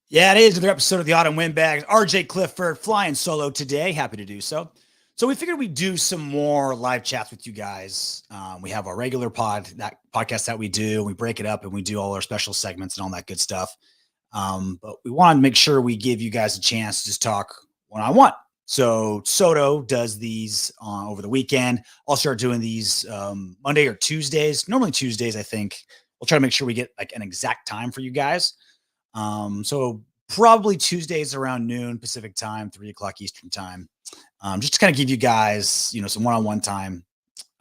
Yeah, it is another episode of the Autumn Windbags. RJ Clifford flying solo today. Happy to do so. So we figured we'd do some more live chats with you guys. We have our regular podcast that we do. We break it up and we do all our special segments and all that good stuff. But we want to make sure we give you guys a chance to just talk one on one. So Soto does these over the weekend. I'll start doing these Monday or Tuesdays. Normally Tuesdays, I think. We'll try to make sure we get like an exact time for you guys. So probably Tuesdays around noon Pacific time, 3 o'clock Eastern time, just to kind of give you guys, some one-on-one time.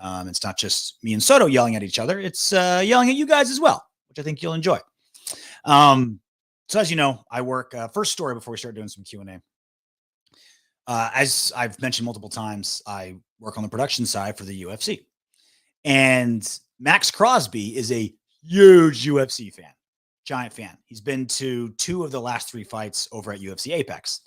It's not just me and Soto yelling at each other; it's yelling at you guys as well, which I think you'll enjoy. So as you know, I work. First story before we start doing some Q&A. As I've mentioned multiple times, I work on the production side for the UFC, and Maxx Crosby is a huge UFC fan. Giant fan. He's been to 2 of the last 3 fights over at UFC Apex.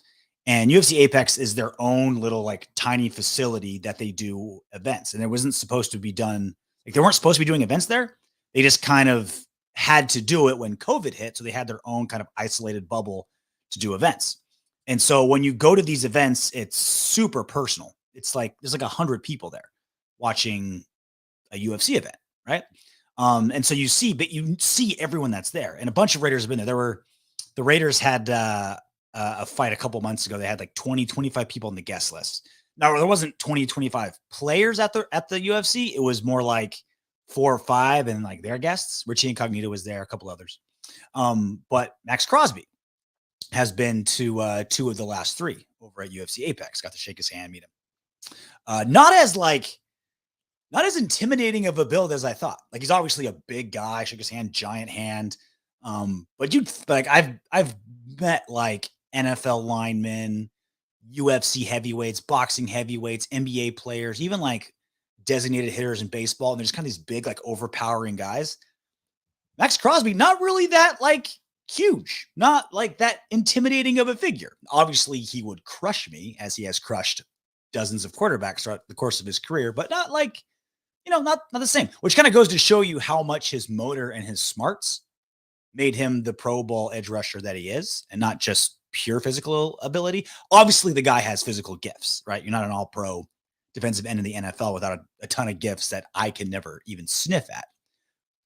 And UFC Apex is their own little like tiny facility that they do events. And it wasn't supposed to be done. Like they weren't supposed to be doing events there. They just kind of had to do it when COVID hit. So they had their own kind of isolated bubble to do events. And so when you go to these events, it's super personal. It's like there's like 100 people there watching a UFC event, right? And so you see everyone that's there, and a bunch of Raiders have been there. The Raiders had a fight a couple months ago. They had like 20, 25 people on the guest list. Now there wasn't 20, 25 players at the UFC. It was more like 4 or 5 and like their guests. Richie Incognito was there, a couple others. But Maxx Crosby has been to 2 of the last 3 over at UFC Apex. Got to shake his hand, meet him. Not as intimidating of a build as I thought. Like he's obviously a big guy, shook his hand, giant hand. But I've met like NFL linemen, UFC heavyweights, boxing heavyweights, NBA players, even like designated hitters in baseball, and they're just kind of these big, like overpowering guys. Maxx Crosby, not really that like huge, not like that intimidating of a figure. Obviously, he would crush me as he has crushed dozens of quarterbacks throughout the course of his career, but not like not the same, which kind of goes to show you how much his motor and his smarts made him the Pro Bowl edge rusher that he is, and not just pure physical ability. Obviously, the guy has physical gifts, right? You're not an all-pro defensive end in the NFL without a ton of gifts that I can never even sniff at.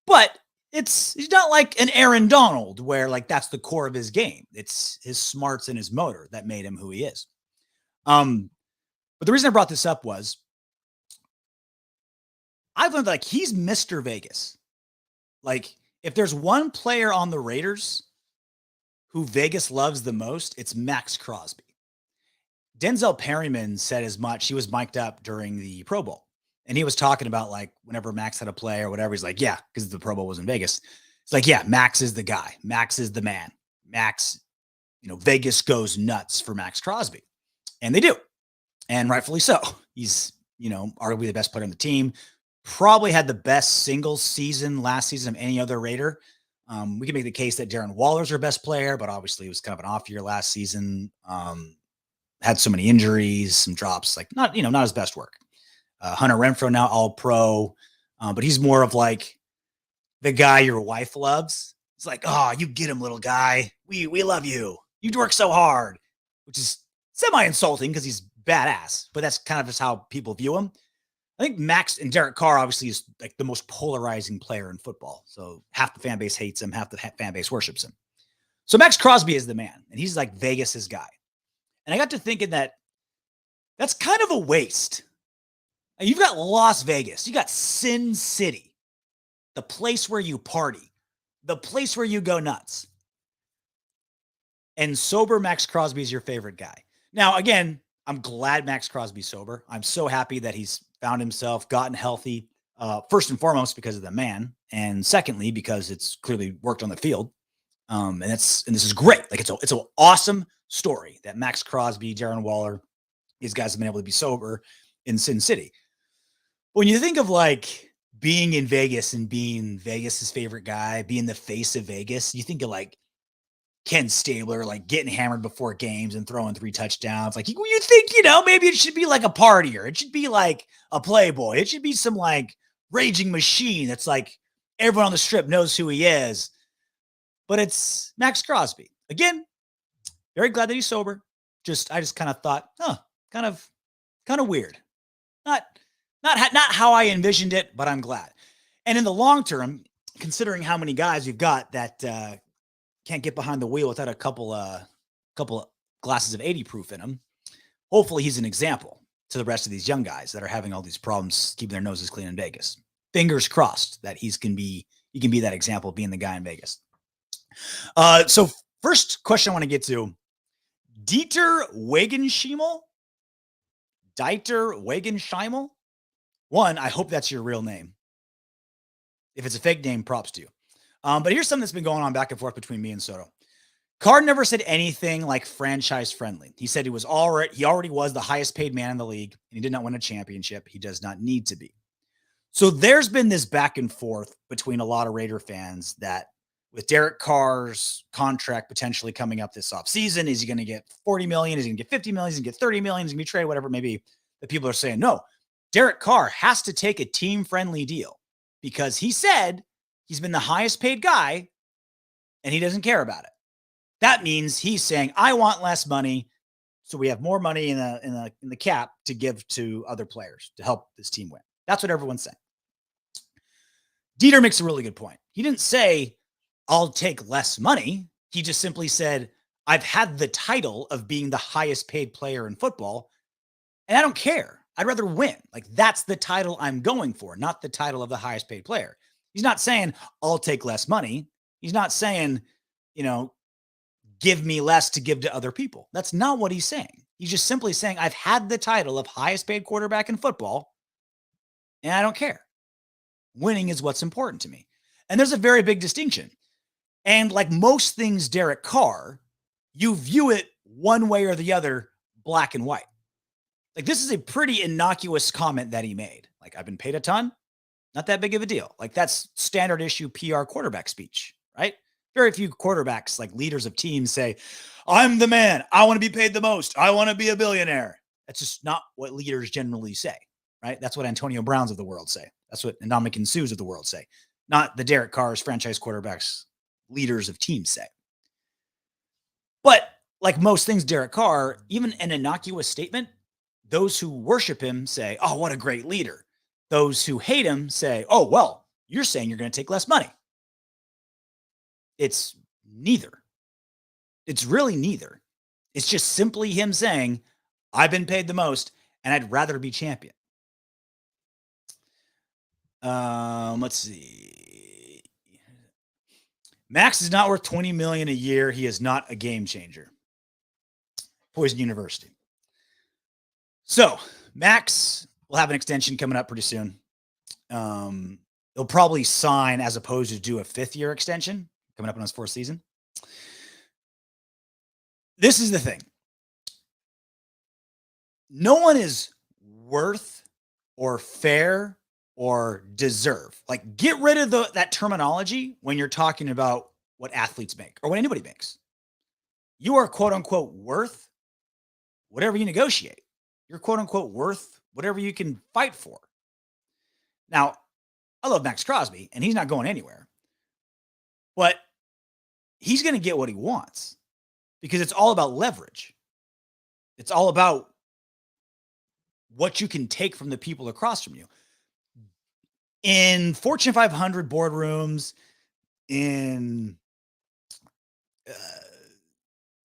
But he's not like an Aaron Donald where like that's the core of his game. It's his smarts and his motor that made him who he is. But the reason I brought this up was I've learned like he's Mr. Vegas. Like if there's one player on the Raiders who Vegas loves the most, it's Maxx Crosby. Denzel Perryman said as much. He was mic'd up during the Pro Bowl, and he was talking about like whenever Maxx had a play or whatever, he's like, yeah, because the Pro Bowl was in Vegas. It's like, yeah, Maxx is the guy. Maxx is the man. Maxx, Vegas goes nuts for Maxx Crosby. And they do. And rightfully so. He's, arguably the best player on the team. Probably had the best singles season last season of any other Raider. We can make the case that Darren Waller's our best player, but obviously it was kind of an off year last season. Had so many injuries, some drops, like not his best work. Hunter Renfrow now all pro, but he's more of like the guy your wife loves. It's like, oh, you get him, little guy. We love you. You work so hard, which is semi-insulting because he's badass, but that's kind of just how people view him. I think Maxx and Derek Carr obviously is like the most polarizing player in football. So half the fan base hates him, half the fan base worships him. So Maxx Crosby is the man, and he's like Vegas's guy. And I got to thinking that that's kind of a waste. And you've got Las Vegas, you got Sin City, the place where you party, the place where you go nuts. And sober Maxx Crosby is your favorite guy. Now, again, I'm glad Maxx Crosby's sober. I'm so happy that he's found himself, gotten healthy, first and foremost because of the man, and secondly because it's clearly worked on the field. And this is great. Like it's an awesome story that Maxx Crosby, Darren Waller, these guys have been able to be sober in Sin City. When you think of like being in Vegas and being Vegas's favorite guy, being the face of Vegas, you think of like Ken Stabler, like getting hammered before games and throwing 3 touchdowns. Like you think, maybe it should be like a partier. It should be like a playboy. It should be some like raging machine. That's like everyone on the strip knows who he is, but it's Maxx Crosby. Again, Very glad that he's sober. I just kind of thought, kind of weird. Not not how I envisioned it, but I'm glad. And in the long term, considering how many guys we've got that can't get behind the wheel without a couple glasses of 80 proof in them, hopefully he's an example to the rest of these young guys that are having all these problems keeping their noses clean in Vegas. Fingers crossed that he can be that example, being the guy in Vegas. So first question I want to get to, Dieter Wegenschimmel. One, I hope that's your real name. If it's a fake name, props to you. But here's something that's been going on back and forth between me and Soto. Carr never said anything like franchise friendly. He said he already was the highest paid man in the league, and he did not win a championship. He does not need to be. So there's been this back and forth between a lot of Raider fans that with Derek Carr's contract potentially coming up this offseason, is he going to get $40 million? Is he going to get $50 million? Is he going to get $30 million? Is he going to be traded? Whatever it may be. The people are saying, no, Derek Carr has to take a team-friendly deal because he said he's been the highest paid guy and he doesn't care about it. That means he's saying, I want less money, so we have more money in the cap to give to other players to help this team win. That's what everyone's saying. Dieter makes a really good point. He didn't say, I'll take less money. He just simply said, I've had the title of being the highest paid player in football, and I don't care. I'd rather win. Like, that's the title I'm going for, not the title of the highest paid player. He's not saying, I'll take less money. He's not saying, give me less to give to other people. That's not what he's saying. He's just simply saying, I've had the title of highest paid quarterback in football, and I don't care. Winning is what's important to me. And there's a very big distinction. And like most things Derek Carr, you view it one way or the other, black and white. Like, this is a pretty innocuous comment that he made. Like, I've been paid a ton, not that big of a deal. Like, that's standard issue PR quarterback speech, right? Very few quarterbacks, like leaders of teams, say, I'm the man. I want to be paid the most. I want to be a billionaire. That's just not what leaders generally say, right? That's what Antonio Browns of the world say. That's what Ndamukong Suhs of the world say. Not the Derek Carr's franchise quarterbacks, leaders of teams say. But like most things Derek Carr, even an innocuous statement, those who worship him say, oh, what a great leader. Those who hate him say, oh, well, you're saying you're going to take less money. It's neither. It's really neither. It's just simply him saying, I've been paid the most and I'd rather be champion. Let's see. Maxx is not worth $20 million a year. He is not a game changer. Poison University. So Maxx will have an extension coming up pretty soon. He'll probably sign as opposed to do a 5th-year extension coming up in his 4th season. This is the thing. No one is worth or fair or deserve. Like, get rid of that terminology when you're talking about what athletes make or what anybody makes. You are quote unquote worth whatever you negotiate. You're quote unquote worth whatever you can fight for. Now, I love Maxx Crosby and he's not going anywhere, but he's going to get what he wants because it's all about leverage. It's all about what you can take from the people across from you. In Fortune 500 boardrooms, in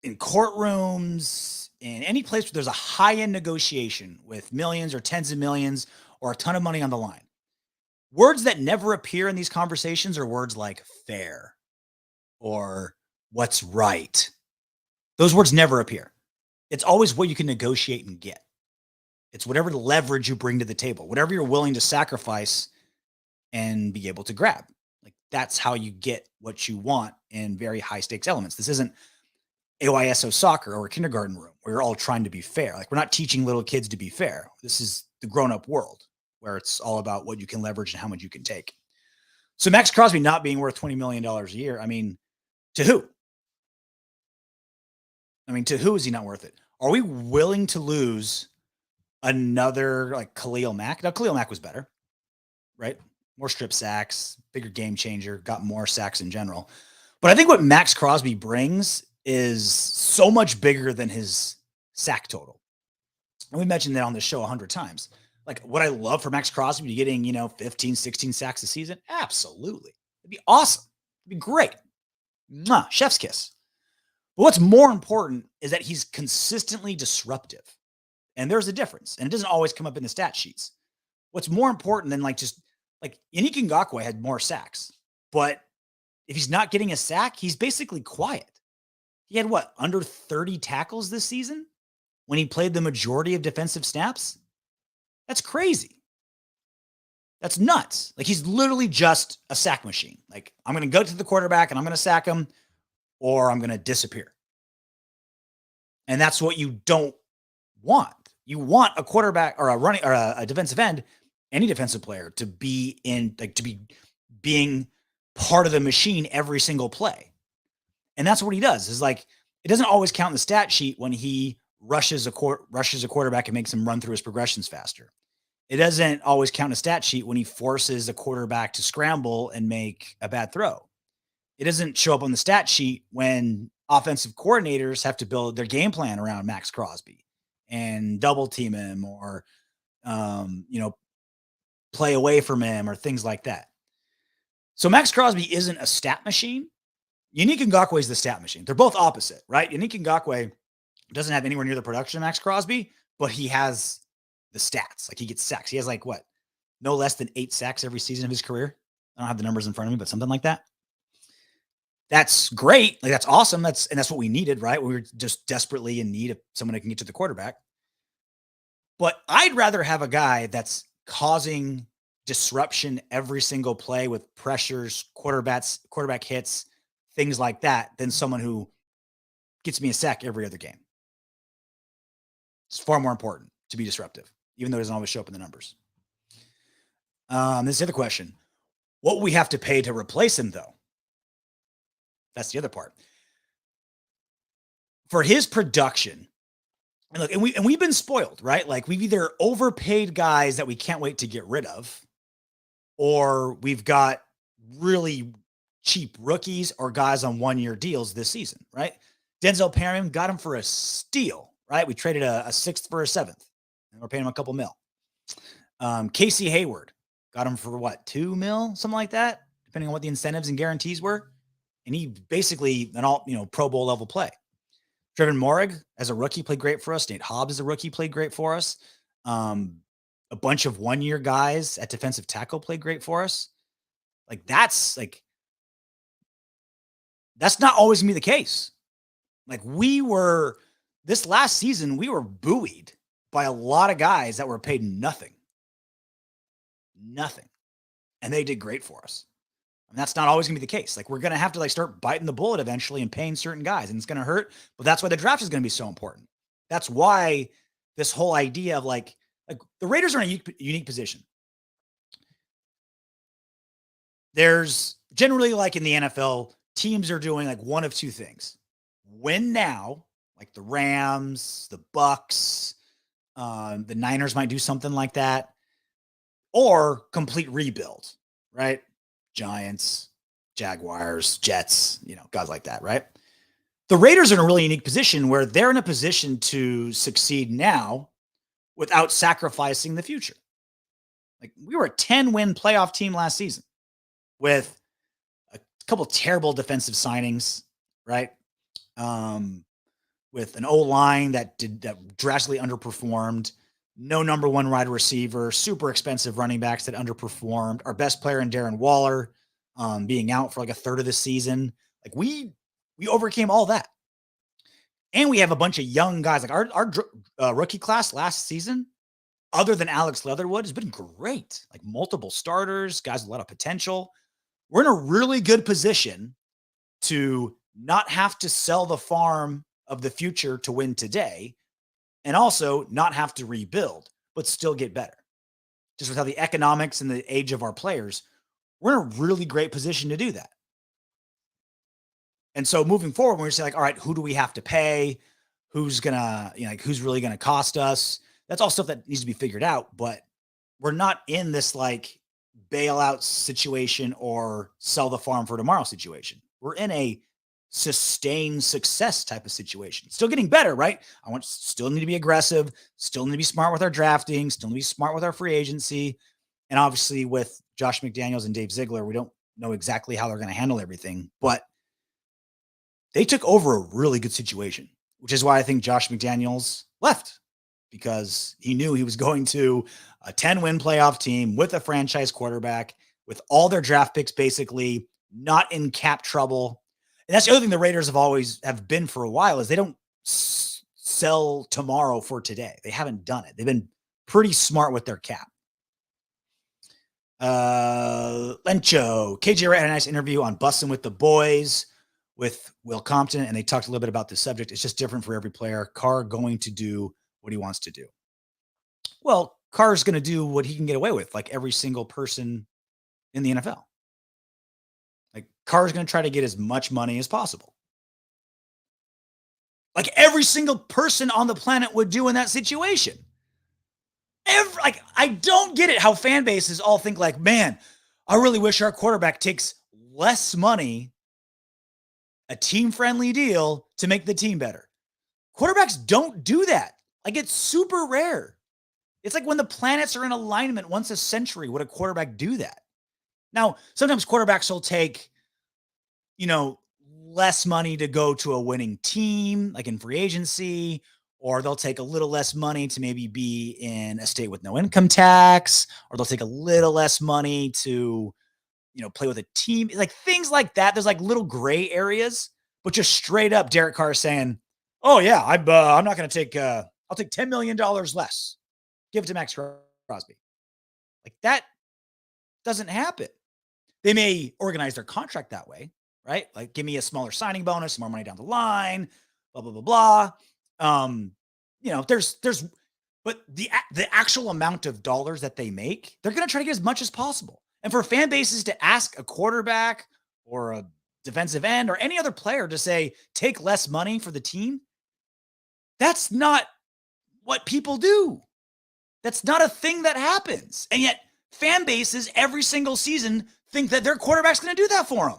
courtrooms, in any place where there's a high-end negotiation with millions or tens of millions or a ton of money on the line, words that never appear in these conversations are words like fair or what's right. Those words never appear. It's always what you can negotiate and get. It's whatever leverage you bring to the table, whatever you're willing to sacrifice and be able to grab. Like, that's how you get what you want in very high stakes elements. This isn't AYSO soccer or a kindergarten room where you're all trying to be fair. Like, we're not teaching little kids to be fair. This is the grown-up world where it's all about what you can leverage and how much you can take. So Maxx Crosby not being worth $20 million a year, I mean, to who? To who is he not worth it? Are we willing to lose another like Khalil Mack? Now, Khalil Mack was better, right? More strip sacks, bigger game changer, got more sacks in general. But I think what Maxx Crosby brings is so much bigger than his sack total. And we mentioned that on the show 100 times. Like, would I love for Maxx Crosby to be getting, 15, 16 sacks a season? Absolutely. It'd be awesome. It'd be great. Mwah, chef's kiss. But what's more important is that he's consistently disruptive. And there's a difference. And it doesn't always come up in the stat sheets. What's more important than Yannick Ngakoue had more sacks. But if he's not getting a sack, he's basically quiet. He had under 30 tackles this season when he played the majority of defensive snaps? That's crazy. That's nuts. Like, he's literally just a sack machine. Like, I'm going to go to the quarterback and I'm going to sack him, or I'm going to disappear. And that's what you don't want. You want a quarterback or a defensive end, any defensive player, to be being part of the machine every single play. And that's what he does. Is like, it doesn't always count in the stat sheet when he rushes a quarterback and makes him run through his progressions faster. It doesn't always count in a stat sheet when he forces a quarterback to scramble and make a bad throw. It doesn't show up on the stat sheet when offensive coordinators have to build their game plan around Maxx Crosby and double team him or, play away from him or things like that. So Maxx Crosby isn't a stat machine. Yannick Ngakoue is the stat machine. They're both opposite, right? Yannick Ngakoue doesn't have anywhere near the production of Maxx Crosby, but he has the stats. Like, he gets sacks. He has no less than 8 sacks every season of his career. I don't have the numbers in front of me, but something like that. That's great. Like, that's awesome. That's what we needed, right? We were just desperately in need of someone that can get to the quarterback. But I'd rather have a guy that's causing disruption every single play with pressures, quarterback hits, things like that, than someone who gets me a sack every other game. It's far more important to be disruptive, even though it doesn't always show up in the numbers. This is the other question. What will we have to pay to replace him, though? That's the other part. For his production, and look, and we've been spoiled, right? Like, we've either overpaid guys that we can't wait to get rid of, or we've got really cheap rookies or guys on 1-year deals this season, right? Denzel Perryman got him for a steal, right? We traded a sixth for a seventh, and we're paying him a couple mil. Casey Hayward got him for what, $2 million, something like that, depending on what the incentives and guarantees were. And he basically an all, Pro Bowl level play. Trevin Morig as a rookie played great for us. Nate Hobbs as a rookie played great for us. A bunch of 1-year guys at defensive tackle played great for us. That's not always gonna be the case. Like, this last season, we were buoyed by a lot of guys that were paid nothing. And they did great for us. And that's not always gonna be the case. Like, we're gonna have to start biting the bullet eventually and paying certain guys, and it's gonna hurt. But that's why the draft is gonna be so important. That's why this whole idea of like the Raiders are in a unique position. There's generally, in the NFL, teams are doing one of two things: win now, like the Rams, the Bucks, the Niners might do something like that, or complete rebuild, right? Giants, Jaguars, Jets, guys like that, right? The Raiders are in a really unique position where they're in a position to succeed now without sacrificing the future. Like, we were a 10-win playoff team last season with a couple terrible defensive signings, right? With an O-line that drastically underperformed, no number one wide receiver, super expensive running backs that underperformed, our best player in Darren Waller being out for a third of the season. Like, we overcame all that. And we have a bunch of young guys. Like, our rookie class last season, other than Alex Leatherwood, has been great. Like, multiple starters, guys with a lot of potential. We're in a really good position to not have to sell the farm of the future to win today, and also not have to rebuild, but still get better. Just with how the economics and the age of our players, we're in a really great position to do that. And so moving forward, when we say all right, who do we have to pay? Who's gonna, who's really gonna cost us? That's all stuff that needs to be figured out. But we're not in this bailout situation or sell the farm for tomorrow situation. We're in a sustained success type of situation. Still getting better, right? Still need to be aggressive, still need to be smart with our drafting, still need to be smart with our free agency. And obviously with Josh McDaniels and Dave Ziegler, we don't know exactly how they're going to handle everything, but they took over a really good situation, which is why I think Josh McDaniels left, because he knew he was going to a 10-win playoff team with a franchise quarterback, with all their draft picks basically not in cap trouble. And that's the other thing the Raiders have been for a while, is they don't sell tomorrow for today. They haven't done it. They've been pretty smart with their cap. Lencho, KJ Wright had a nice interview on Bussin' with the Boys with Will Compton, and they talked a little bit about this subject. It's just different for every player. Carr going to do what he wants to do. Well, Carr's going to do what he can get away with, like every single person in the NFL. Like Carr's going to try to get as much money as possible, like every single person on the planet would do in that situation. I don't get it how fan bases all think like, man, I really wish our quarterback takes less money, a team-friendly deal to make the team better. Quarterbacks don't do that. Like, it's super rare. It's like when the planets are in alignment once a century, would a quarterback do that? Now, sometimes quarterbacks will take, less money to go to a winning team, like in free agency, or they'll take a little less money to maybe be in a state with no income tax, or they'll take a little less money to, play with a team, like things like that. There's like little gray areas, but just straight up Derek Carr saying, oh yeah, I'm not going to take, I'll take $10 million less. Give it to Maxx Crosby. Like that doesn't happen. They may organize their contract that way, right? Like give me a smaller signing bonus, some more money down the line, blah, blah, blah, blah. But the actual amount of dollars that they make, they're going to try to get as much as possible. And for fan bases to ask a quarterback or a defensive end or any other player to say, take less money for the team, that's not what people do. That's not a thing that happens. And yet fan bases every single season think that their quarterback's going to do that for them.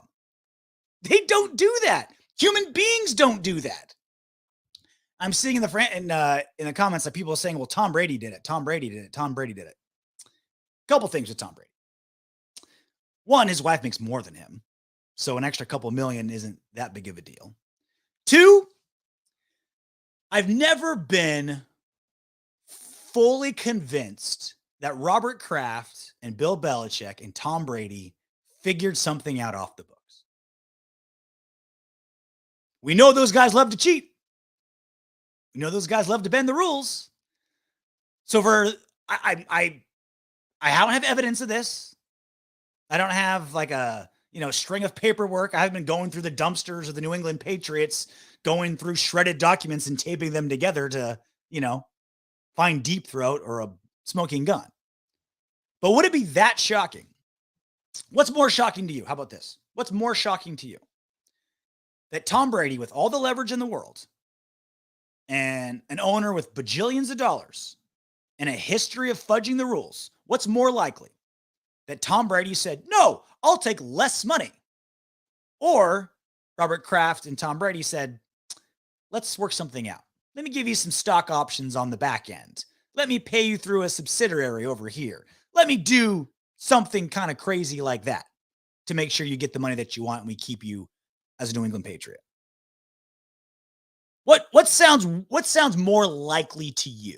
They don't do that. Human beings don't do that. I'm seeing in the comments that people are saying, well, Tom Brady did it. Tom Brady did it. Tom Brady did it. Couple things with Tom Brady. One, his wife makes more than him, so an extra couple million isn't that big of a deal. Two, I've never been fully convinced that Robert Kraft and Bill Belichick and Tom Brady figured something out off the books. We know those guys love to cheat. We know those guys love to bend the rules. So I don't have evidence of this. I don't have like a, string of paperwork. I haven't been going through the dumpsters of the New England Patriots, going through shredded documents and taping them together to, find Deep Throat or a smoking gun. But would it be that shocking? What's more shocking to you? How about this? What's more shocking to you? That Tom Brady, with all the leverage in the world and an owner with bajillions of dollars and a history of fudging the rules, what's more likely? That Tom Brady said, no, I'll take less money. Or Robert Kraft and Tom Brady said, let's work something out. Let me give you some stock options on the back end. Let me pay you through a subsidiary over here. Let me do something kind of crazy like that to make sure you get the money that you want and we keep you as a New England Patriot. What sounds more likely to you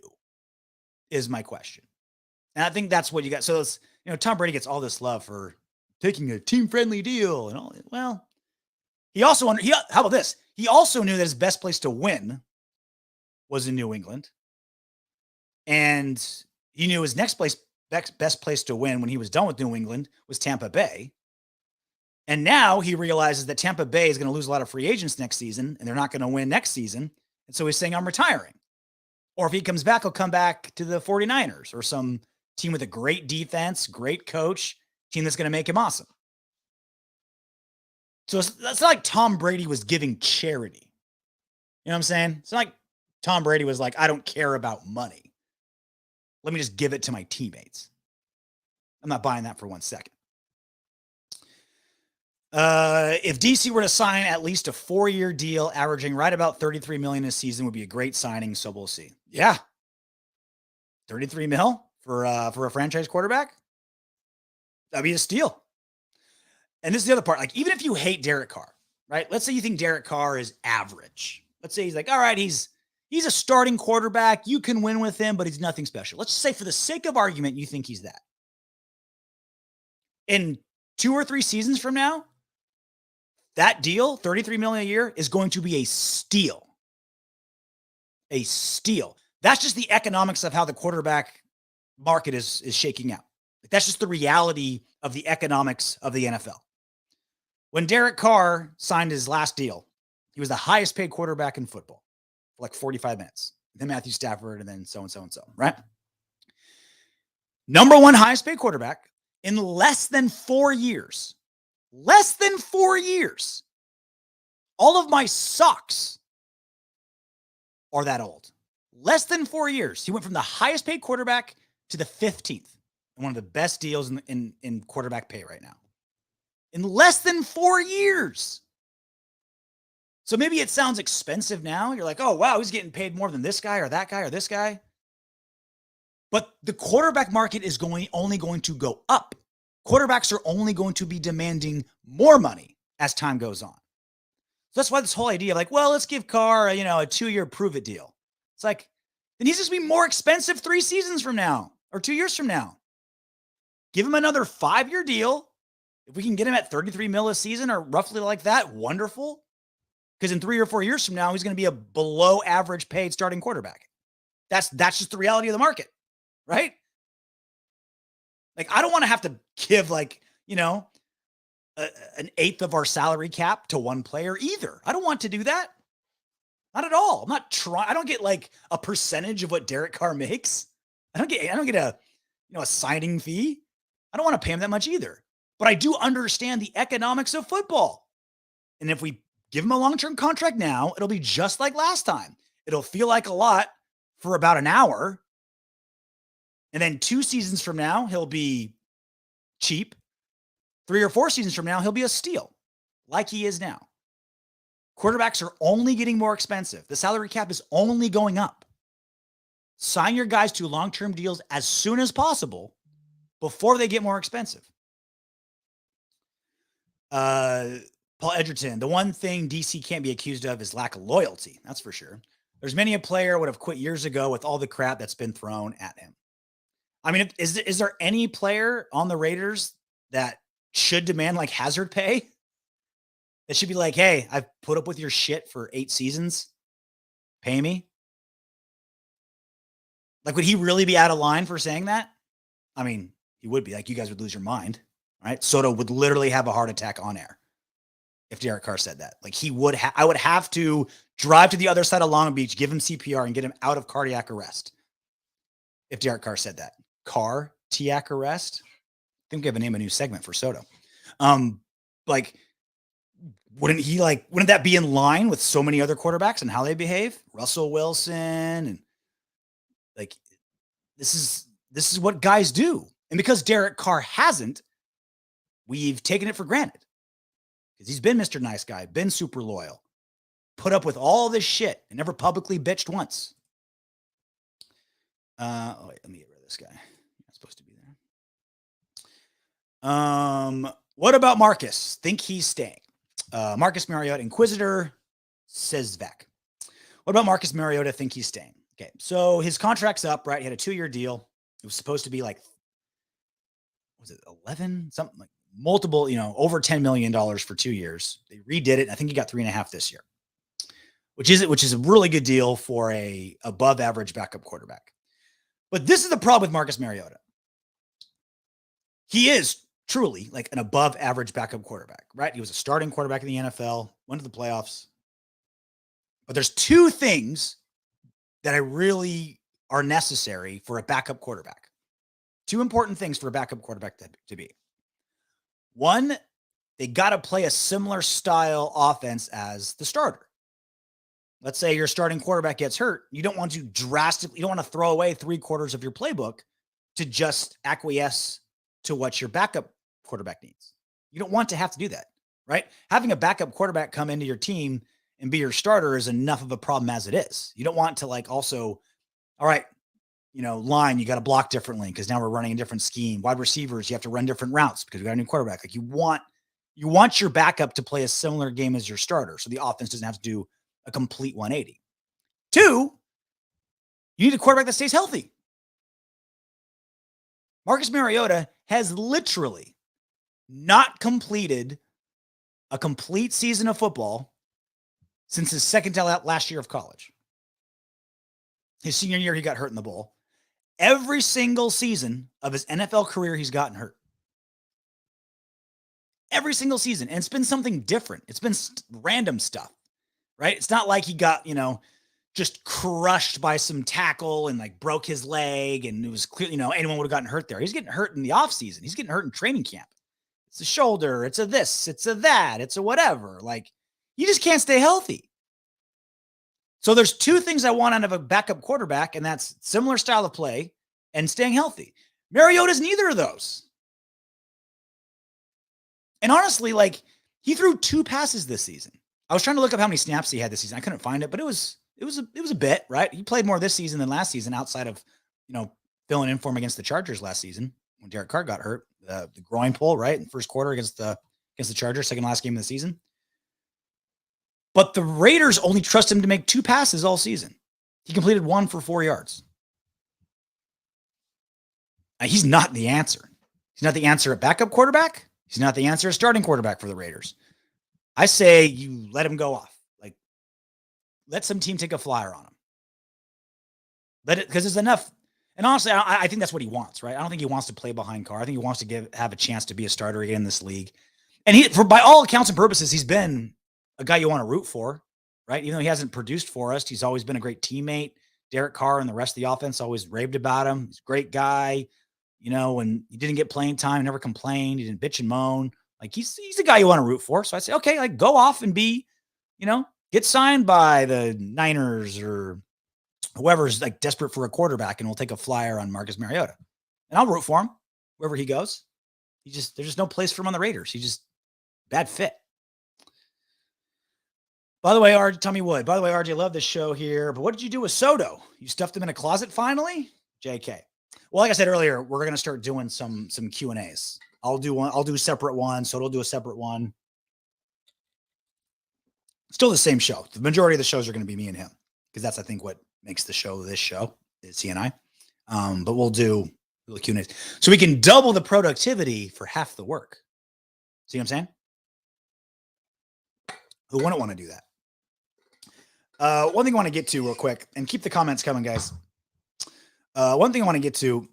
is my question. And I think that's what you got. So it's, Tom Brady gets all this love for taking a team-friendly deal and all. Well, how about this? He also knew that his best place to win was in New England. And he knew his best place to win when he was done with New England was Tampa Bay. And now he realizes that Tampa Bay is going to lose a lot of free agents next season, and they're not going to win next season. And so he's saying, I'm retiring. Or if he comes back, he'll come back to the 49ers or some team with a great defense, great coach, team that's going to make him awesome. So it's not like Tom Brady was giving charity. You know what I'm saying? It's not like Tom Brady was like, I don't care about money. Let me just give it to my teammates. I'm not buying that for 1 second. If DC were to sign at least a 4-year deal, averaging right about $33 million a season, would be a great signing. So we'll see. Yeah, 33 mil for a franchise quarterback. That'd be a steal. And this is the other part. Like, even if you hate Derek Carr, right? Let's say you think Derek Carr is average. Let's say he's like, all right, he's a starting quarterback. You can win with him, but he's nothing special. Let's just say, for the sake of argument, you think he's that. In 2 or 3 seasons from now, that deal, $33 million a year, is going to be a steal. A steal. That's just the economics of how the quarterback market is shaking out. That's just the reality of the economics of the NFL. When Derek Carr signed his last deal, he was the highest paid quarterback in football for like 45 minutes. Then Matthew Stafford, and then so and so and so, right? Number one highest paid quarterback in less than 4 years. Less than 4 years. All of my socks are that old. Less than 4 years. He went from the highest paid quarterback to the 15th. And one of the best deals in quarterback pay right now. In less than 4 years. So maybe it sounds expensive now. You're like, oh, wow, he's getting paid more than this guy or that guy or this guy. But the quarterback market is only going to go up. Quarterbacks are only going to be demanding more money as time goes on. So that's why this whole idea of like, well, let's give Carr a 2-year prove-it deal. It's like, then he's just going to be more expensive 3 seasons from now or 2 years from now. Give him another 5-year deal. If we can get him at 33 mil a season or roughly like that, wonderful. Because in 3 or 4 years from now, he's going to be a below average paid starting quarterback. That's just the reality of the market, right? Like, I don't want to have to give an eighth of our salary cap to one player either. I don't want to do that. Not at all. I'm not trying. I don't get like a percentage of what Derek Carr makes. I don't get a signing fee. I don't want to pay him that much either. But I do understand the economics of football. And if we give him a long-term contract now, it'll be just like last time. It'll feel like a lot for about an hour. And then 2 seasons from now, he'll be cheap. 3 or 4 seasons from now, he'll be a steal, like he is now. Quarterbacks are only getting more expensive. The salary cap is only going up. Sign your guys to long-term deals as soon as possible before they get more expensive. Paul Edgerton, the one thing DC can't be accused of is lack of loyalty. That's for sure. There's many a player would have quit years ago with all the crap that's been thrown at him. I mean, is there any player on the Raiders that should demand like hazard pay? That should be like, hey, I've put up with your shit for 8 seasons. Pay me. Like, would he really be out of line for saying that? I mean, he would be. Like, you guys would lose your mind, right? Soto would literally have a heart attack on air if Derek Carr said that. Like, he would. I would have to drive to the other side of Long Beach, give him CPR, and get him out of cardiac arrest if Derek Carr said that. Cardiac arrest. I think we have to name a new segment for Soto. Wouldn't that be in line with so many other quarterbacks and how they behave? Russell Wilson, and like, this is what guys do. And because Derek Carr hasn't, we've taken it for granted. Because he's been Mr. Nice Guy, been super loyal, put up with all this shit, and never publicly bitched once. Let me get rid of this guy. Not supposed to be there. What about Marcus? Think he's staying? Marcus Mariota, Inquisitor, says Vec. What about Marcus Mariota? Think he's staying? Okay, so his contract's up, right? He had a 2-year deal. It was supposed to be like, was it 11? Something like multiple, over $10 million for 2 years. They redid it. I think he got 3.5 this year, which is a really good deal for a above average backup quarterback. But this is the problem with Marcus Mariota. He is truly like an above average backup quarterback, right? He was a starting quarterback in the NFL, went to the playoffs. But there's 2 things that I really are necessary for a backup quarterback. 2 important things for a backup quarterback to be. One, they got to play a similar style offense as the starter. Let's say your starting quarterback gets hurt. You don't want to throw away 3/4 of your playbook to just acquiesce to what your backup quarterback needs. You don't want to have to do that, right? Having a backup quarterback come into your team and be your starter is enough of a problem as it is. You don't want to like also, all right, line, you got to block differently because now we're running a different scheme. Wide receivers, you have to run different routes because we got a new quarterback. Like you want your backup to play a similar game as your starter. So the offense doesn't have to do a complete 180. 2, you need a quarterback that stays healthy. Marcus Mariota has literally not completed a complete season of football since his second to last year of college. His senior year, he got hurt in the bowl. Every single season of his NFL career, he's gotten hurt. Every single season. And it's been something different. It's been random stuff, right? It's not like he got, just crushed by some tackle and like broke his leg and it was clear, anyone would have gotten hurt there. He's getting hurt in the offseason. He's getting hurt in training camp. It's a shoulder. It's a this. It's a that. It's a whatever. Like, you just can't stay healthy. So there's 2 things I want out of a backup quarterback, and that's similar style of play and staying healthy. Mariota's neither of those. And honestly, like, he threw 2 passes this season. I was trying to look up how many snaps he had this season. I couldn't find it, but it was a bit, right? He played more this season than last season outside of, filling in for him against the Chargers last season when Derek Carr got hurt, the groin pull, right? In the first quarter against the Chargers, second last game of the season. But the Raiders only trust him to make 2 passes all season. He completed 1 for 4 yards. He's not the answer. He's not the answer at backup quarterback. He's not the answer at starting quarterback for the Raiders. I say you let him go off. Like, let some team take a flyer on him. Let it, because there's enough. And honestly, I think that's what he wants, right? I don't think he wants to play behind Carr. I think he wants to have a chance to be a starter again in this league. And by all accounts and purposes, he's been a guy you want to root for, right? Even though he hasn't produced for us, he's always been a great teammate. Derek Carr and the rest of the offense always raved about him. He's a great guy. When he didn't get playing time, never complained. He didn't bitch and moan. Like, he's a guy you want to root for. So I say, okay, like, go off and be, get signed by the Niners or whoever's like desperate for a quarterback, and we'll take a flyer on Marcus Mariota. And I'll root for him wherever he goes. There's just no place for him on the Raiders. He's just bad fit. By the way, Tommy Wood. By the way, RJ, love this show here. But what did you do with Soto? You stuffed him in a closet finally? JK. Well, like I said earlier, we're going to start doing some Q&As. I'll do a separate one. Soto will do a separate one. Still the same show. The majority of the shows are going to be me and him because that's, I think, what makes the show this show is he and I. But we'll do little Q&As. So we can double the productivity for half the work. See what I'm saying? Who wouldn't want to do that? One thing I want to get to real quick, and keep the comments coming, guys. One thing I want to get to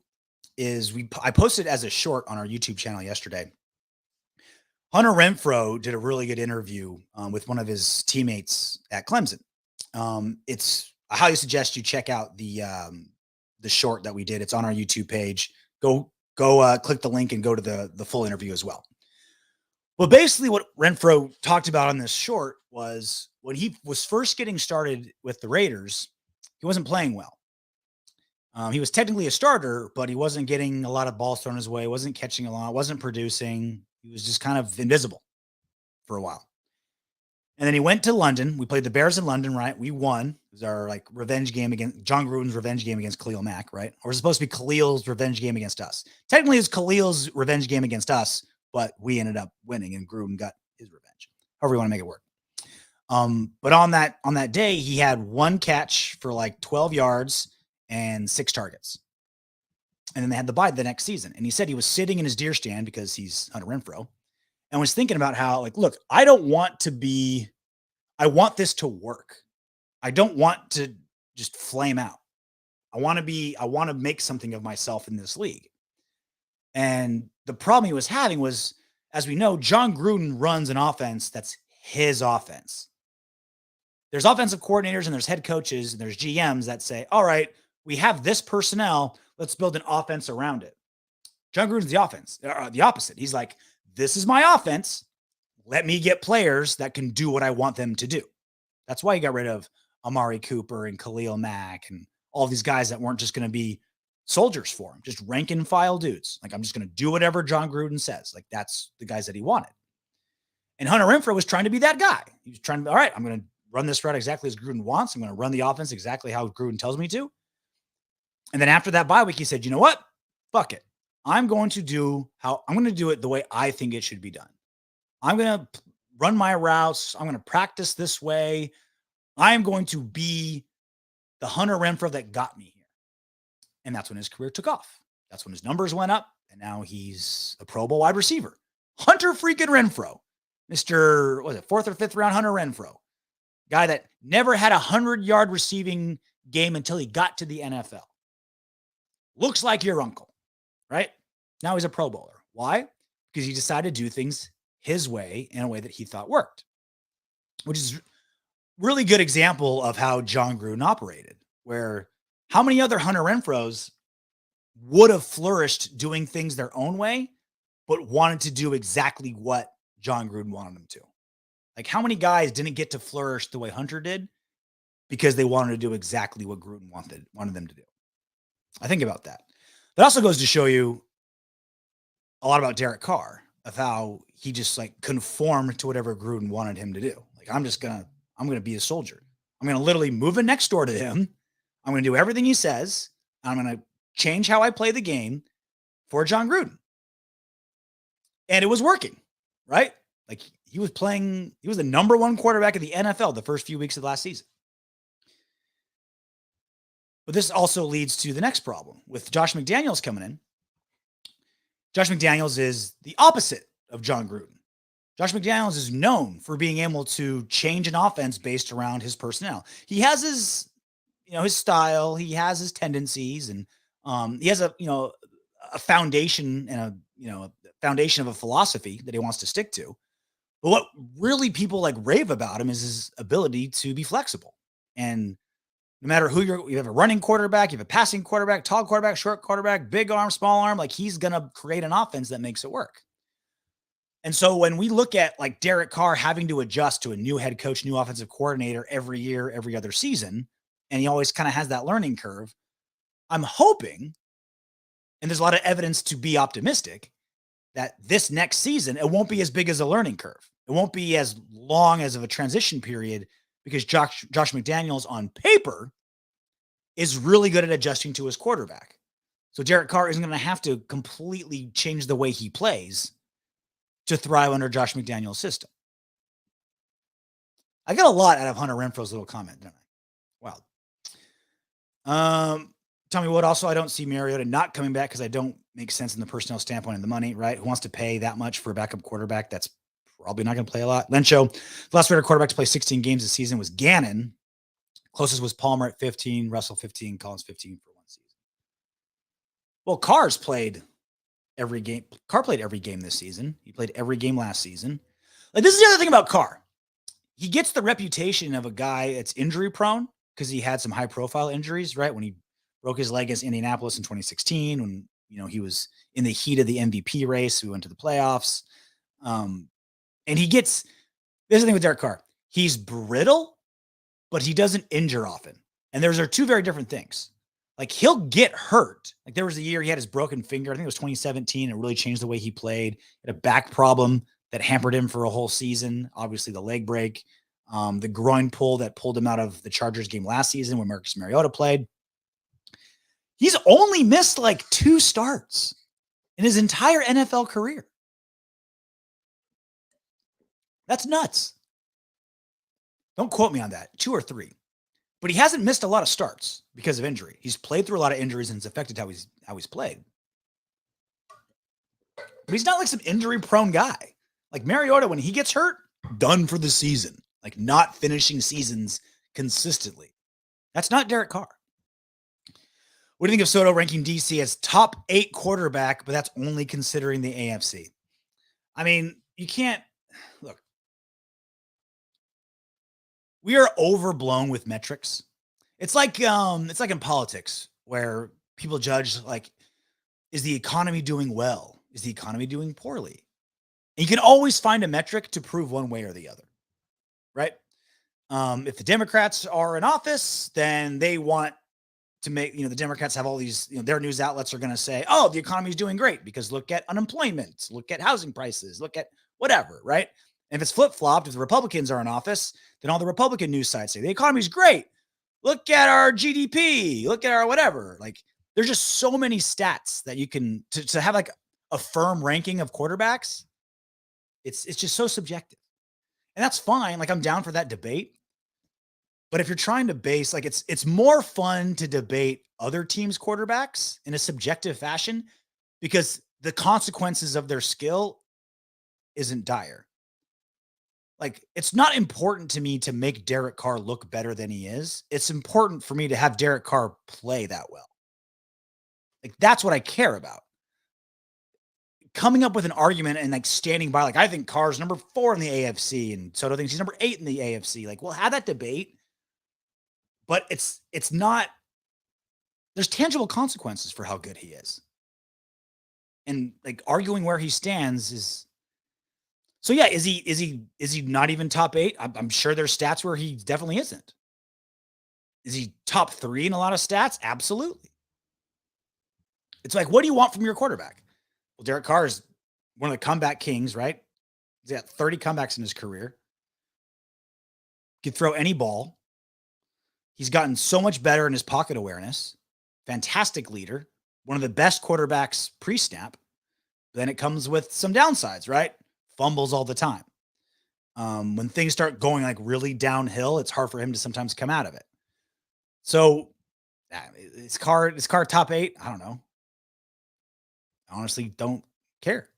is I posted as a short on our YouTube channel yesterday. Hunter Renfrow did a really good interview with one of his teammates at Clemson. I highly suggest you check out the short that we did. It's on our YouTube page. Go click the link and go to the full interview as well. Well, basically what Renfrow talked about on this short was when he was first getting started with the Raiders, he wasn't playing well. He was technically a starter, but he wasn't getting a lot of balls thrown his way, wasn't catching a lot, wasn't producing. He was just kind of invisible for a while. And then he went to London. We played the Bears in London, right? We won. It was our like revenge game against John Gruden's revenge game against Khalil Mack, right? Or it was supposed to be Khalil's revenge game against us. Technically, it was Khalil's revenge game against us, but we ended up winning and Gruden got his revenge. However you want to make it work. But on that day, he had 1 catch for like 12 yards and 6 targets. And then they had the bye the next season. And he said he was sitting in his deer stand because he's Hunter Renfrow and was thinking about how, like, look, I want this to work. I don't want to just flame out. I want to make something of myself in this league. And the problem he was having was, as we know, John Gruden runs an offense that's his offense. There's offensive coordinators and there's head coaches and there's GMs that say, all right, we have this personnel. Let's build an offense around it. John Gruden's the opposite. He's like, this is my offense. Let me get players that can do what I want them to do. That's why he got rid of Amari Cooper and Khalil Mack and all these guys that weren't just going to be soldiers for him, just rank and file dudes. Like, I'm just going to do whatever John Gruden says. Like, that's the guys that he wanted. And Hunter Renfrow was trying to be that guy. He was trying to, all right, I'm going to run this route exactly as Gruden wants. I'm going to run the offense exactly how Gruden tells me to. And then after that bye week, he said, you know what? Fuck it. I'm going to do it the way I think it should be done. I'm going to run my routes. I'm going to practice this way. I am going to be the Hunter Renfrow that got me here. And that's when his career took off. That's when his numbers went up. And now he's a Pro Bowl wide receiver. Hunter freaking Renfrow. Mr. Was it 4th or 5th round Hunter Renfrow. Guy that never had a 100-yard receiving game until he got to the NFL. Looks like your uncle, right? Now he's a Pro Bowler. Why? Because he decided to do things his way in a way that he thought worked, which is really good example of how John Gruden operated, where how many other Hunter Renfrows would have flourished doing things their own way, but wanted to do exactly what John Gruden wanted them to. Like how many guys didn't get to flourish the way Hunter did because they wanted to do exactly what Gruden wanted them to do. I think about that. That also goes to show you a lot about Derek Carr, of how he just like conformed to whatever Gruden wanted him to do. Like, I'm going to be a soldier. I'm going to literally move in next door to him. I'm going to do everything he says. I'm going to change how I play the game for John Gruden. And it was working, right? Like he was the number one quarterback in the NFL the first few weeks of last season. But this also leads to the next problem with Josh McDaniels coming in. Josh McDaniels is the opposite of John Gruden. Josh McDaniels is known for being able to change an offense based around his personnel. He has his style, he has his tendencies, and he has a foundation and a foundation of a philosophy that he wants to stick to. But what really people like rave about him is his ability to be flexible. And no matter who you have a running quarterback, you have a passing quarterback, tall quarterback, short quarterback, big arm, small arm, like he's going to create an offense that makes it work. And so when we look at like Derek Carr having to adjust to a new head coach, new offensive coordinator every year, every other season, and he always kind of has that learning curve, I'm hoping, and there's a lot of evidence to be optimistic, that this next season, it won't be as big as a learning curve. It won't be as long as of a transition period because Josh McDaniels on paper is really good at adjusting to his quarterback. So Derek Carr isn't going to have to completely change the way he plays to thrive under Josh McDaniels' system. I got a lot out of Hunter Renfrow's little comment, didn't I? Wow. Tell me what, also, I don't see Mariota not coming back because I don't make sense in the personnel standpoint and the money, right? Who wants to pay that much for a backup quarterback? That's probably not going to play a lot. Lencho, the last Raider quarterback to play 16 games this season was Gannon. Closest was Palmer at 15, Russell 15, Collins 15 for one season. Well, Carr's played every game. Carr played every game this season. He played every game last season. Like, this is the other thing about Carr. He gets the reputation of a guy that's injury prone because he had some high profile injuries, right? When he broke his leg against Indianapolis in 2016, when he was in the heat of the MVP race, we went to the playoffs. And he gets, this is the thing with Derek Carr. He's brittle, but he doesn't injure often. And those are two very different things. Like, he'll get hurt. Like, there was a year he had his broken finger. I think it was 2017. It really changed the way he played. He had a back problem that hampered him for a whole season. Obviously, the leg break, the groin pull that pulled him out of the Chargers game last season when Marcus Mariota played. He's only missed like 2 starts in his entire NFL career. That's nuts. Don't quote me on that. 2 or 3. But he hasn't missed a lot of starts because of injury. He's played through a lot of injuries and it's affected how he's played. But he's not like some injury-prone guy. Like Mariota, when he gets hurt, done for the season. Like, not finishing seasons consistently. That's not Derek Carr. What do you think of Soto ranking DC as top 8 quarterback, but that's only considering the AFC? I mean, you can't look. We are overblown with metrics. It's like in politics where people judge, like, is the economy doing well? Is the economy doing poorly? And you can always find a metric to prove one way or the other, right? If the Democrats are in office, then they want to make, the Democrats have all these, their news outlets are going to say, oh, the economy is doing great because look at unemployment, look at housing prices, look at whatever, right? And if it's flip-flopped, if the Republicans are in office, then all the Republican news sites say the economy's great. Look at our GDP. Look at our whatever. Like, there's just so many stats that you can to have like a firm ranking of quarterbacks. It's just so subjective. And that's fine. Like, I'm down for that debate. But if you're trying to base, like, it's more fun to debate other teams' quarterbacks in a subjective fashion because the consequences of their skill isn't dire. Like, it's not important to me to make Derek Carr look better than he is. It's important for me to have Derek Carr play that well. Like, that's what I care about. Coming up with an argument and like standing by, like, I think Carr's number 4 in the AFC and Soto thinks he's number 8 in the AFC. Like, we'll have that debate, but it's not, there's tangible consequences for how good he is. And like arguing where he stands is, so yeah, is he not even top 8? I'm sure there's stats where he definitely isn't. Is he top 3 in a lot of stats? Absolutely. It's like, what do you want from your quarterback? Well, Derek Carr is one of the comeback kings, right? He's got 30 comebacks in his career. Could throw any ball. He's gotten so much better in his pocket awareness. Fantastic leader. One of the best quarterbacks pre-snap. Then it comes with some downsides, right? Fumbles all the time. When things start going like really downhill, it's hard for him to sometimes come out of it. So is Carr top 8? I don't know. I honestly don't care.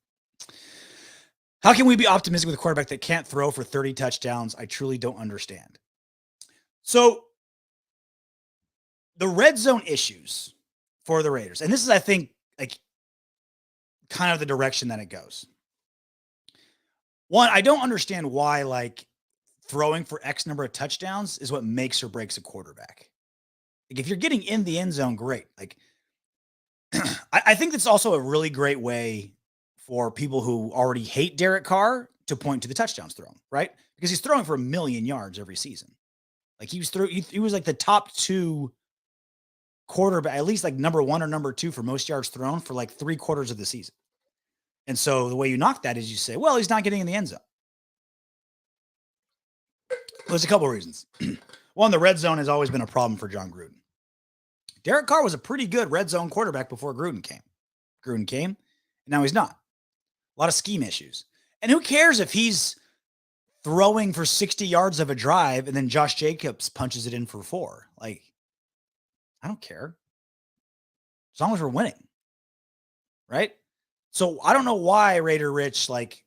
How can we be optimistic with a quarterback that can't throw for 30 touchdowns? I truly don't understand. So the red zone issues for the Raiders, and this is, I think, like kind of the direction that it goes. One, I don't understand why like throwing for X number of touchdowns is what makes or breaks a quarterback. Like, if you're getting in the end zone, great. Like, I think that's also a really great way for people who already hate Derek Carr to point to the touchdowns thrown, right? Because he's throwing for 1 million yards every season. Like, he was like the top 2 quarterback, at least like number 1 or number 2 for most yards thrown for like 3/4 of the season. And so the way you knock that is you say, well, he's not getting in the end zone. Well, there's a couple of reasons. One, the red zone has always been a problem for John Gruden. Derek Carr was a pretty good red zone quarterback before Gruden came. Gruden came, and now he's not. A lot of scheme issues. And who cares if he's throwing for 60 yards of a drive and then Josh Jacobs punches it in for 4? Like, I don't care. As long as we're winning. Right? So I don't know why Raider Rich, like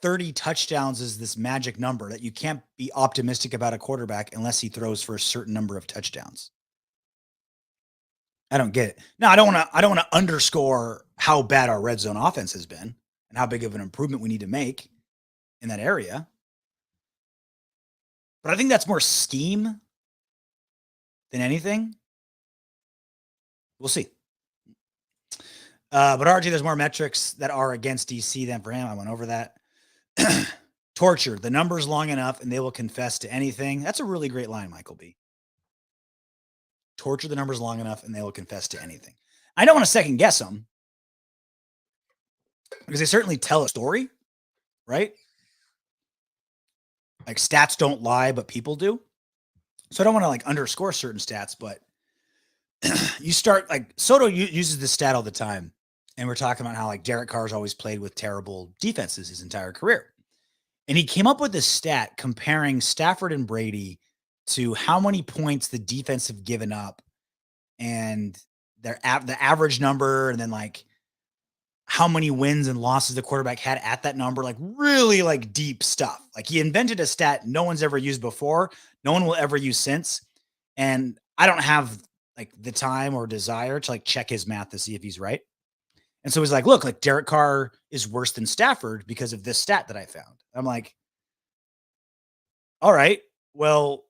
30 touchdowns is this magic number that you can't be optimistic about a quarterback unless he throws for a certain number of touchdowns. I don't get it. No, I don't want to underscore how bad our red zone offense has been and how big of an improvement we need to make in that area. But I think that's more scheme than anything. We'll see. But RJ, there's more metrics that are against DC than for him. I went over that. Torture. The number's long enough and they will confess to anything. That's a really great line, Michael B. Torture the numbers long enough and they will confess to anything. I don't want to second guess them because they certainly tell a story, right? Like, stats don't lie, but people do. So I don't want to like underscore certain stats, but you start like Soto uses this stat all the time. And we're talking about how like Derek Carr's always played with terrible defenses his entire career. And he came up with this stat comparing Stafford and Brady to how many points the defense have given up and the average number, and then like how many wins and losses the quarterback had at that number, like really like deep stuff. Like, he invented a stat no one's ever used before, no one will ever use since. And I don't have like the time or desire to like check his math to see if he's right. And so he's like, look, like Derek Carr is worse than Stafford because of this stat that I found. I'm like, all right, well,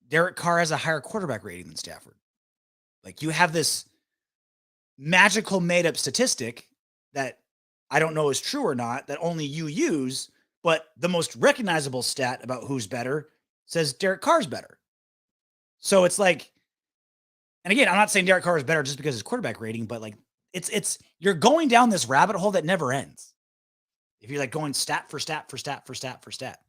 Derek Carr has a higher quarterback rating than Stafford. Like, you have this magical made up statistic that I don't know is true or not, that only you use, but the most recognizable stat about who's better says Derek Carr's better. So it's like, and again, I'm not saying Derek Carr is better just because of his quarterback rating, but like, it's you're going down this rabbit hole that never ends. If you're like going stat for stat for stat for stat for stat.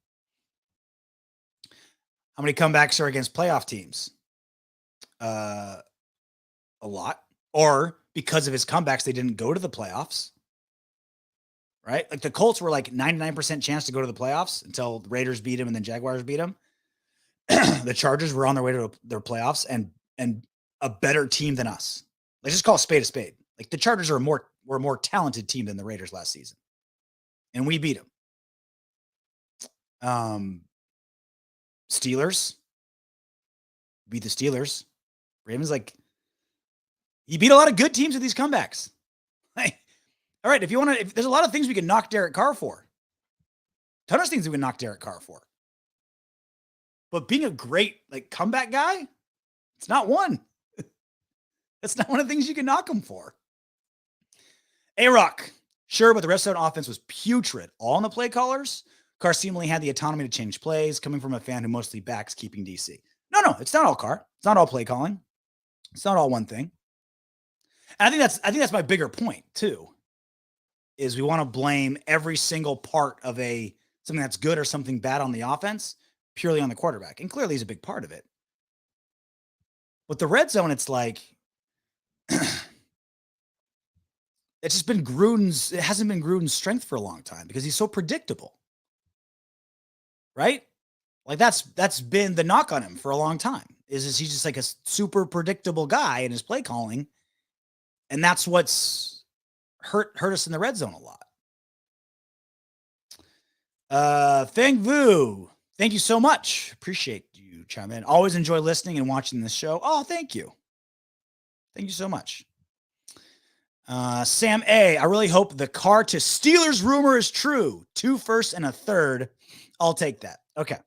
How many comebacks are against playoff teams? A lot. Or because of his comebacks, they didn't go to the playoffs. Right? Like the Colts were like 99% chance to go to the playoffs until the Raiders beat him and then Jaguars beat him. The Chargers were on their way to their playoffs and a better team than us. Let's just call a spade a spade. Like the Chargers were a more talented team than the Raiders last season. And we beat them. Steelers. Beat the Steelers. Ravens, like, he beat a lot of good teams with these comebacks. Like, all right, if there's a lot of things we can knock Derek Carr for. Ton of things we can knock Derek Carr for. But being a great like comeback guy, it's not one. That's not one of the things you can knock him for. A-Rock. Sure, but the rest of the offense was putrid. All in the play callers. Carr seemingly had the autonomy to change plays, coming from a fan who mostly backs keeping DC. No, it's not all Carr. It's not all play calling. It's not all one thing. And I think that's my bigger point too. Is we want to blame every single part of something that's good or something bad on the offense purely on the quarterback. And clearly he's a big part of it. With the red zone, it's like it's just been it hasn't been Gruden's strength for a long time because he's so predictable. Right? Like that's been the knock on him for a long time. Is he's just like a super predictable guy in his play calling. And that's what's hurt us in the red zone a lot. Feng Vu, thank you so much. Appreciate you chiming in. Always enjoy listening and watching this show. Oh, thank you. Thank you so much. Sam A, I really hope the Carr to Steelers rumor is true. 2 firsts and a third. I'll take that. Okay.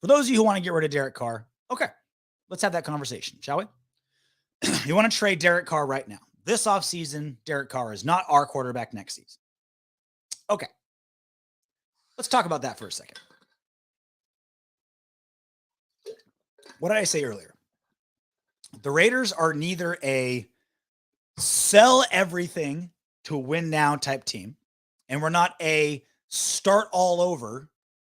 For those of you who want to get rid of Derek Carr, okay, let's have that conversation, shall we? You want to trade Derek Carr right now. This offseason, Derek Carr is not our quarterback next season. Okay. Let's talk about that for a second. What did I say earlier? The Raiders are neither a sell everything to win now type team, and we're not a start all over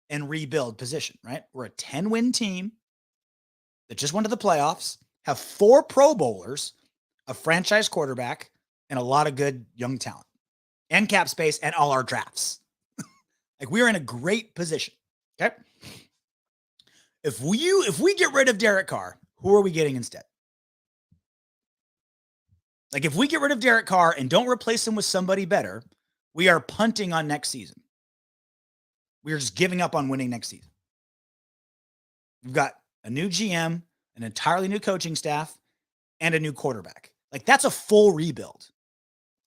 and rebuild position, right? We're a 10-win team that just went to the playoffs, have 4 Pro Bowlers, a franchise quarterback, and a lot of good young talent, and cap space, and all our drafts. Like, we are in a great position, okay? If we get rid of Derek Carr, who are we getting instead? Like, if we get rid of Derek Carr and don't replace him with somebody better, we are punting on next season. We are just giving up on winning next season. We've got a new GM, an entirely new coaching staff, and a new quarterback. Like, that's a full rebuild.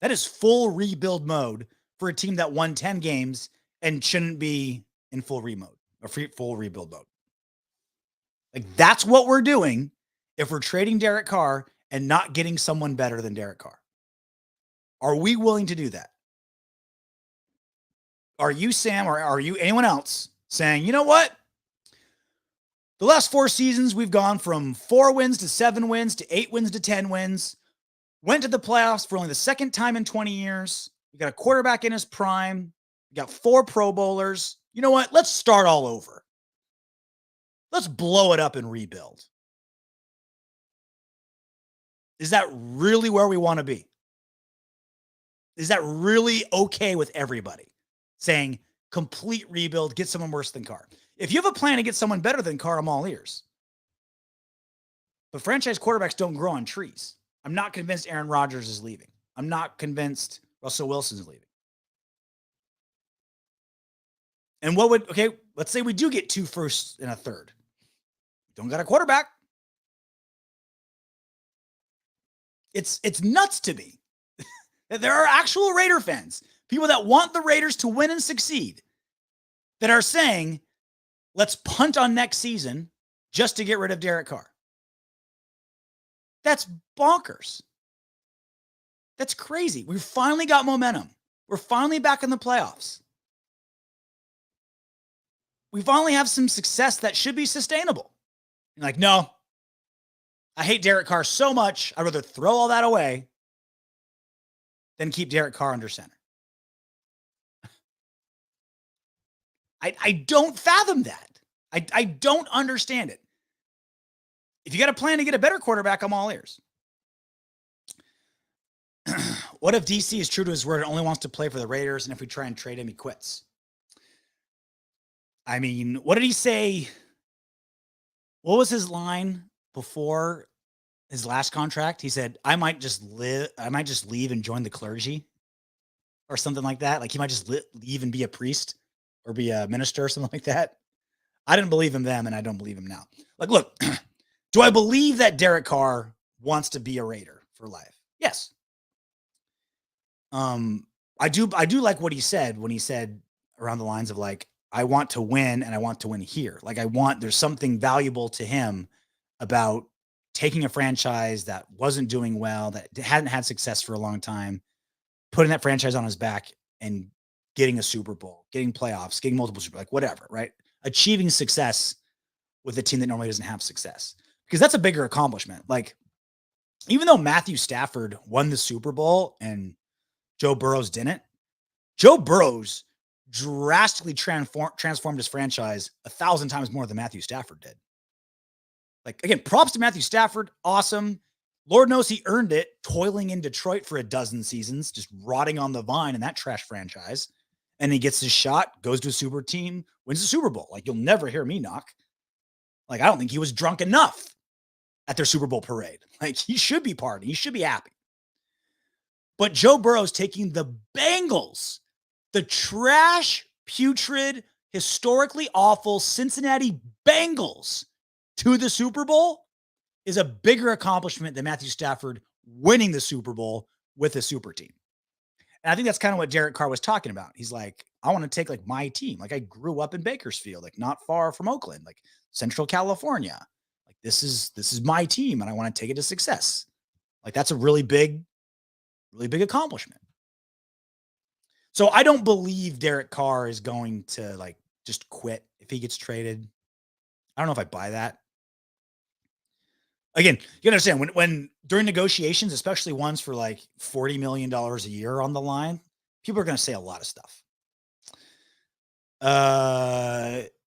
That is full rebuild mode for a team that won 10 games and shouldn't be in full rebuild mode. Like, that's what we're doing if we're trading Derek Carr and not getting someone better than Derek Carr. Are we willing to do that? Are you, Sam, or are you anyone else saying, you know what? The last 4 seasons, we've gone from 4 wins to 7 wins to 8 wins to 10 wins. Went to the playoffs for only the second time in 20 years. We got a quarterback in his prime. We got 4 Pro Bowlers. You know what? Let's start all over. Let's blow it up and rebuild. Is that really where we want to be? Is that really okay with everybody? Saying complete rebuild, get someone worse than Carr. If you have a plan to get someone better than Carr, I'm all ears. But franchise quarterbacks don't grow on trees. I'm not convinced Aaron Rodgers is leaving. I'm not convinced Russell Wilson is leaving. And let's say we do get 2 firsts and a third. Don't got a quarterback. It's nuts to me that there are actual Raider fans, people that want the Raiders to win and succeed, that are saying, let's punt on next season just to get rid of Derek Carr. That's bonkers. That's crazy. We finally got momentum. We're finally back in the playoffs. We finally have some success that should be sustainable. You're like, no, I hate Derek Carr so much, I'd rather throw all that away than keep Derek Carr under center. I don't fathom that. I don't understand it. If you got a plan to get a better quarterback, I'm all ears. What if DC is true to his word and only wants to play for the Raiders, and if we try and trade him, he quits? I mean, what did he say? What was his line before his last contract? He said, I might just leave and join the clergy or something like that. Like he might just leave and be a priest or be a minister or something like that. I didn't believe him then, and I don't believe him now. Like, look, do I believe that Derek Carr wants to be a Raider for life? Yes. I do like what he said when he said around the lines of like, I want to win and I want to win here. Like there's something valuable to him about taking a franchise that wasn't doing well, that hadn't had success for a long time, putting that franchise on his back and getting a Super Bowl, getting playoffs, getting multiple Super Bowl, like whatever, right? Achieving success with a team that normally doesn't have success, because that's a bigger accomplishment. Like, even though Matthew Stafford won the Super Bowl and Joe Burrows didn't, Joe Burrows drastically transformed his franchise 1,000 times more than Matthew Stafford did. Like, again, props to Matthew Stafford. Awesome. Lord knows he earned it, toiling in Detroit for a dozen seasons, just rotting on the vine in that trash franchise. And he gets his shot, goes to a super team, wins the Super Bowl. Like, you'll never hear me knock. Like, I don't think he was drunk enough at their Super Bowl parade. Like, he should be partying. He should be happy. But Joe Burrow's taking the Bengals, the trash, putrid, historically awful Cincinnati Bengals, to the Super Bowl is a bigger accomplishment than Matthew Stafford winning the Super Bowl with a super team. And I think that's kind of what Derek Carr was talking about. He's like, I want to take like my team. Like, I grew up in Bakersfield, like not far from Oakland, like Central California. Like, this is my team and I want to take it to success. Like, that's a really big accomplishment. So I don't believe Derek Carr is going to like just quit if he gets traded. I don't know if I buy that. Again, you understand when during negotiations, especially ones for like $40 million a year on the line, people are going to say a lot of stuff.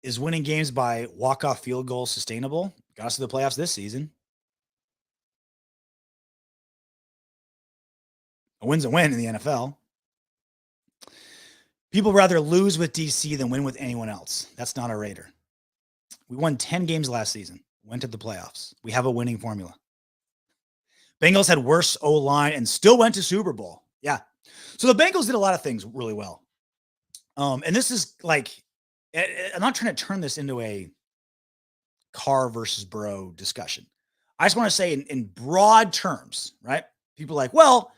Is winning games by walk-off field goals sustainable? Got us to the playoffs this season. A win's a win in the NFL. People rather lose with DC than win with anyone else. That's not a Raider. We won 10 games last season. Went to the playoffs. We have a winning formula. Bengals had worse O-line and still went to Super Bowl. Yeah. So the Bengals did a lot of things really well. And this is like, I'm not trying to turn this into a Carr versus Burrow discussion. I just want to say in broad terms, right? People are like, well,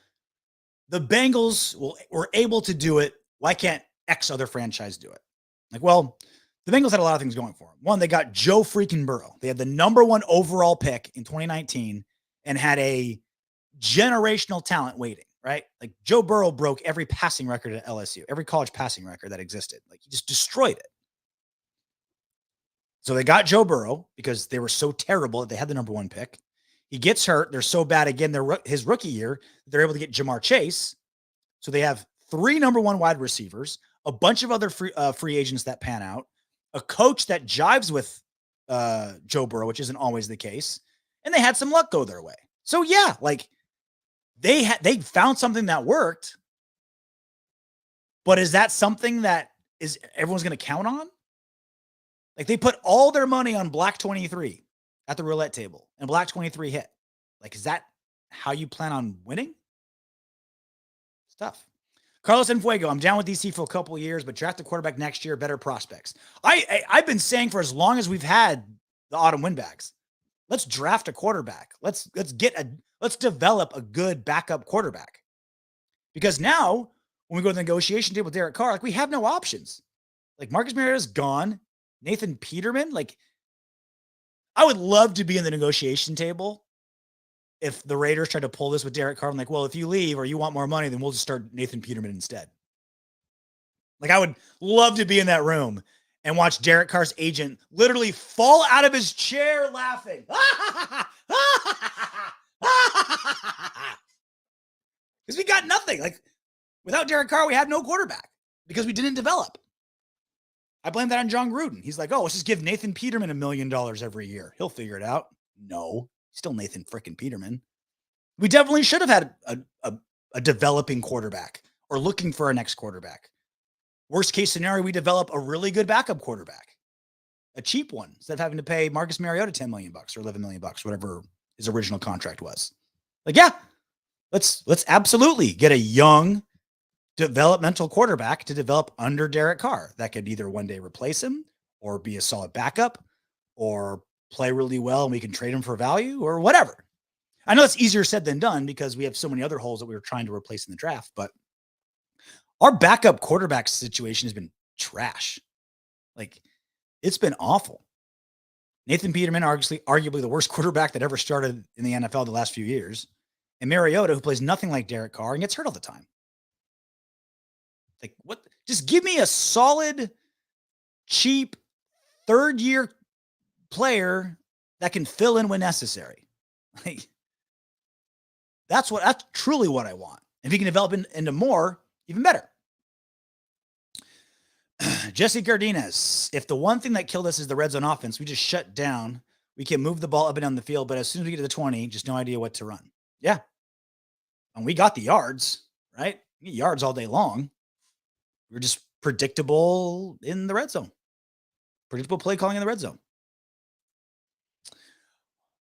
the Bengals were able to do it. Why can't X other franchise do it? Like, well, the Bengals had a lot of things going for them. One, they got Joe freaking Burrow. They had the number 1 overall pick in 2019 and had a generational talent waiting, right? Like, Joe Burrow broke every passing record at LSU, every college passing record that existed. Like, he just destroyed it. So they got Joe Burrow because they were so terrible that they had the number 1 pick. He gets hurt. They're so bad again, his rookie year, they're able to get Jamar Chase. So they have 3 number 1 wide receivers, a bunch of other free agents that pan out, a coach that jives with Joe Burrow, which isn't always the case, and they had some luck go their way. So yeah, like they found something that worked, but is that something that is everyone's going to count on? Like, they put all their money on Black 23 at the roulette table, and Black 23 hit. Like, is that how you plan on winning? Stuff. Carlos Enfuego, I'm down with DC for a couple of years, but draft a quarterback next year, better prospects. I've been saying for as long as we've had the autumn windbags, let's draft a quarterback. Let's develop a good backup quarterback. Because now, when we go to the negotiation table with Derek Carr, like, we have no options. Like, Marcus Mariota's gone. Nathan Peterman, like, I would love to be in the negotiation table if the Raiders tried to pull this with Derek Carr. I'm like, well, if you leave or you want more money, then we'll just start Nathan Peterman instead. Like, I would love to be in that room and watch Derek Carr's agent literally fall out of his chair laughing. Because we got nothing. Like, without Derek Carr, we had no quarterback because we didn't develop. I blame that on John Gruden. He's like, oh, let's just give Nathan Peterman $1 million every year. He'll figure it out. No, still Nathan frickin' Peterman. We definitely should have had a developing quarterback or looking for a next quarterback. Worst case scenario, we develop a really good backup quarterback, a cheap one, instead of having to pay Marcus Mariota $10 million or $11 million, whatever his original contract was. Like, yeah, let's absolutely get a young developmental quarterback to develop under Derek Carr that could either one day replace him or be a solid backup or play really well and we can trade him for value or whatever. I know it's easier said than done because we have so many other holes that we were trying to replace in the draft, but our backup quarterback situation has been trash. Like, it's been awful. Nathan Peterman, arguably the worst quarterback that ever started in the NFL the last few years, and Mariota, who plays nothing like Derek Carr and gets hurt all the time. Like, what? Just give me a solid, cheap, third-year player that can fill in when necessary. Like, that's truly what I want. If he can develop into more, even better. Jesse Cardenas, if the one thing that killed us is the red zone offense, we just shut down. We can move the ball up and down the field, but as soon as we get to the 20, just no idea what to run. Yeah. And we got the yards, right? We get yards all day long. We're just predictable in the red zone. Predictable play calling in the red zone.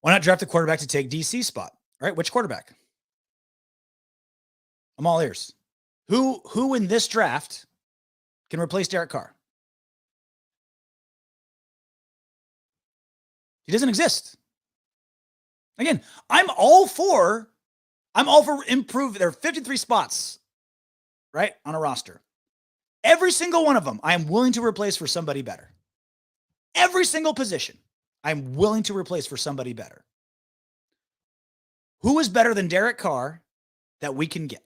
Why not draft a quarterback to take DC's spot? Right? Which quarterback? I'm all ears. Who in this draft can replace Derek Carr? He doesn't exist. Again, I'm all for improve. There are 53 spots, right, on a roster. Every single one of them, I am willing to replace for somebody better. Every single position, I'm willing to replace for somebody better. Who is better than Derek Carr that we can get?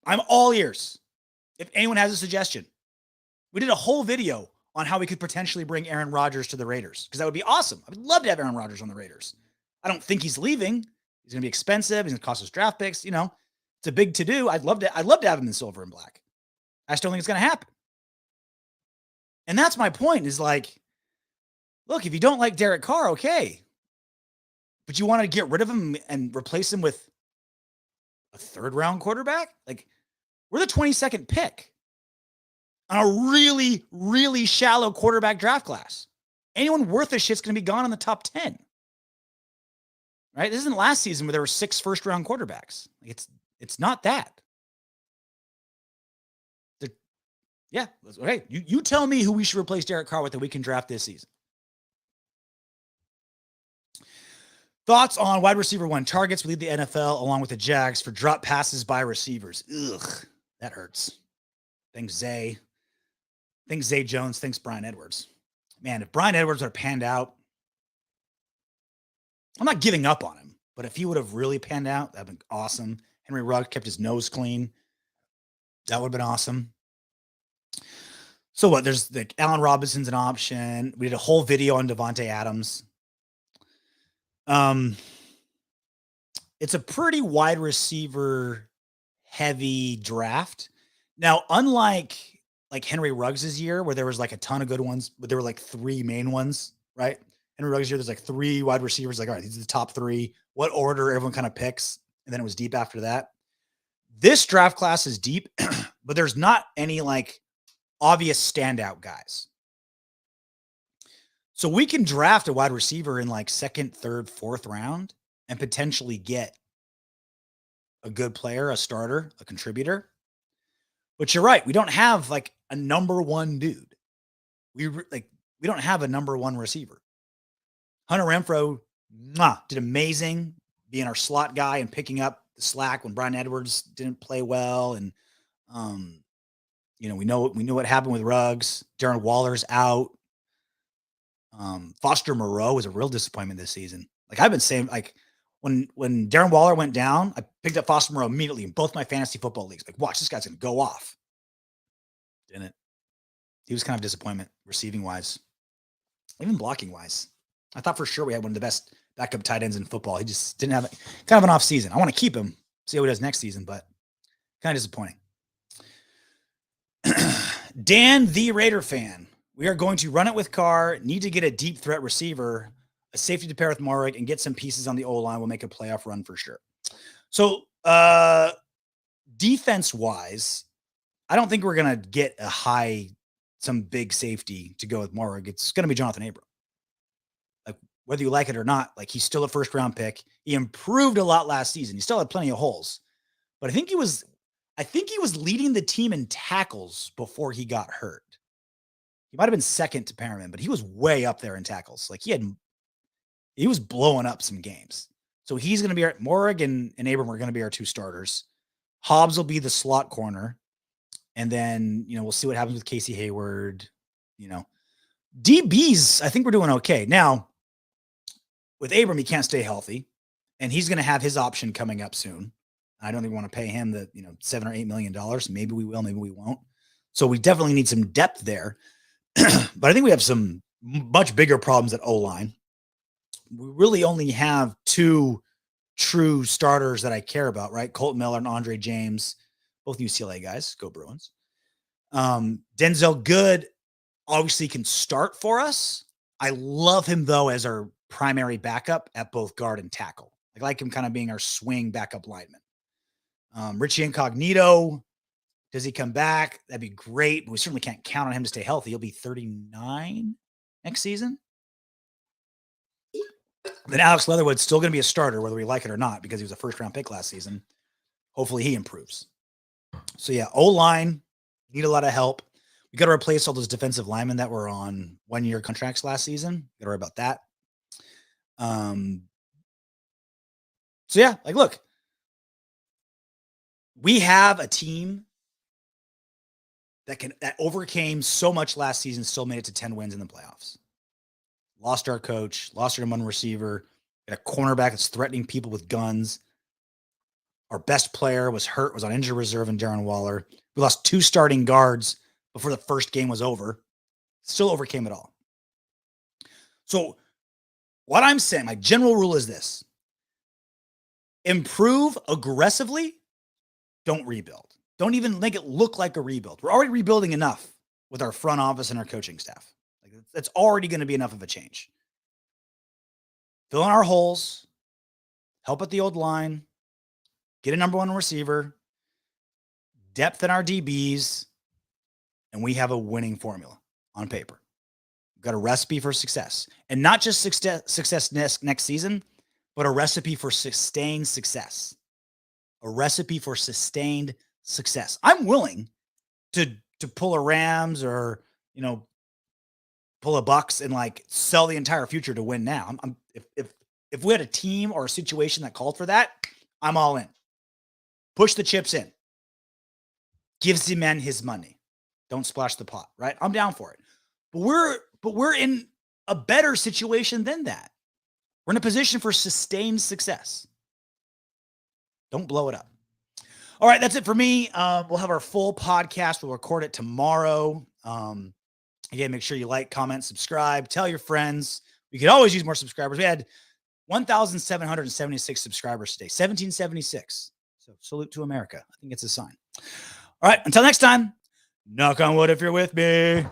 I'm all ears. If anyone has a suggestion, we did a whole video on how we could potentially bring Aaron Rodgers to the Raiders because that would be awesome. I would love to have Aaron Rodgers on the Raiders. I don't think he's leaving. He's going to be expensive. He's going to cost us draft picks. You know, it's a big to-do. I'd love to have him in silver and black. I just don't think it's going to happen. And that's my point is like, look, if you don't like Derek Carr, okay. But you want to get rid of him and replace him with a third-round quarterback? Like, we're the 22nd pick on a really, really shallow quarterback draft class. Anyone worth a shit's going to be gone in the top 10. Right? This isn't last season where there were 6 first-round quarterbacks. It's not that. Yeah. Okay. You tell me who we should replace Derek Carr with that we can draft this season. Thoughts on wide receiver 1 targets. We lead the NFL along with the Jags for drop passes by receivers. Ugh, that hurts. Thanks, Zay. Thanks, Zay Jones. Thanks, Brian Edwards. Man, if Brian Edwards would have panned out, I'm not giving up on him, but if he would have really panned out, that would have been awesome. Henry Ruggs kept his nose clean. That would have been awesome. So what? There's like Allen Robinson's an option. We did a whole video on Devontae Adams. It's a pretty wide receiver heavy draft. Now, unlike like Henry Ruggs' year, where there was like a ton of good ones, but there were like 3 main ones, right? Henry Ruggs' year, there's like 3 wide receivers. Like, all right, these are the top 3. What order everyone kind of picks, and then it was deep after that. This draft class is deep, but there's not any like obvious standout guys. So we can draft a wide receiver in like 2nd, 3rd, 4th round and potentially get a good player, a starter, a contributor. But you're right. We don't have like a number 1 dude. We don't have a number 1 receiver. Hunter Renfrow did amazing being our slot guy and picking up the slack when Brian Edwards didn't play well. And, we know what happened with Ruggs. Darren Waller's out. Foster Moreau was a real disappointment this season. Like I've been saying, like when Darren Waller went down, I picked up Foster Moreau immediately in both my fantasy football leagues. Like, watch, this guy's going to go off. Didn't. He was kind of a disappointment receiving wise, even blocking wise. I thought for sure we had one of the best backup tight ends in football. He just didn't have kind of an off season. I want to keep him, see how he does next season, but kind of disappointing. Dan, the Raider fan. We are going to run it with Carr, need to get a deep threat receiver, a safety to pair with Morik, and get some pieces on the O-line. We'll make a playoff run for sure. So defense-wise, I don't think we're going to get some big safety to go with Morik. It's going to be Jonathan Abram. Like, whether you like it or not, like, he's still a first-round pick. He improved a lot last season. He still had plenty of holes. But I think he was leading the team in tackles before he got hurt. He might have been second to Perriman, but he was way up there in tackles. Like, he was blowing up some games. So he's going to be Morig and Abram are going to be our two starters. Hobbs will be the slot corner. And then, we'll see what happens with Casey Hayward. DBs, I think we're doing okay. Now, with Abram, he can't stay healthy, and he's going to have his option coming up soon. I don't even want to pay him the $7 or $8 million. Maybe we will, maybe we won't. So we definitely need some depth there. But I think we have some much bigger problems at O-line. We really only have two true starters that I care about, right? Colton Miller and Andre James, both UCLA guys. Go Bruins. Denzel Good obviously can start for us. I love him, though, as our primary backup at both guard and tackle. I like him kind of being our swing backup lineman. Richie Incognito, does he come back? That'd be great, but we certainly can't count on him to stay healthy. He'll be 39 next season. Then Alex Leatherwood's still going to be a starter, whether we like it or not, because he was a first-round pick last season. Hopefully he improves. So, yeah, O-line, need a lot of help. We got to replace all those defensive linemen that were on one-year contracts last season. Got to worry about that. So, yeah, look. We have a team that overcame so much last season, still made it to 10 wins in the playoffs. Lost our coach, lost our number one receiver, got a cornerback that's threatening people with guns. Our best player was hurt, was on injured reserve in Darren Waller. We lost 2 starting guards before the first game was over. Still overcame it all. So what I'm saying, my general rule is this. Improve aggressively. Don't rebuild. Don't even make it look like a rebuild. We're already rebuilding enough with our front office and our coaching staff. That's already going to be enough of a change. Fill in our holes. Help at the old line. Get a number one receiver. Depth in our DBs. And we have a winning formula on paper. We've got a recipe for success. And not just success next season, but a recipe for sustained success. A recipe for sustained success. I'm willing to pull a Rams or, pull a Bucks and sell the entire future to win now. If we had a team or a situation that called for that, I'm all in. Push the chips in. Gives the man his money. Don't splash the pot, right? I'm down for it. But we're in a better situation than that. We're in a position for sustained success. Don't blow it up. All right, that's it for me. We'll have our full podcast. We'll record it tomorrow. Again, make sure you like, comment, subscribe, tell your friends. We could always use more subscribers. We had 1,776 subscribers today, 1,776. So salute to America. I think it's a sign. All right, until next time, knock on wood if you're with me.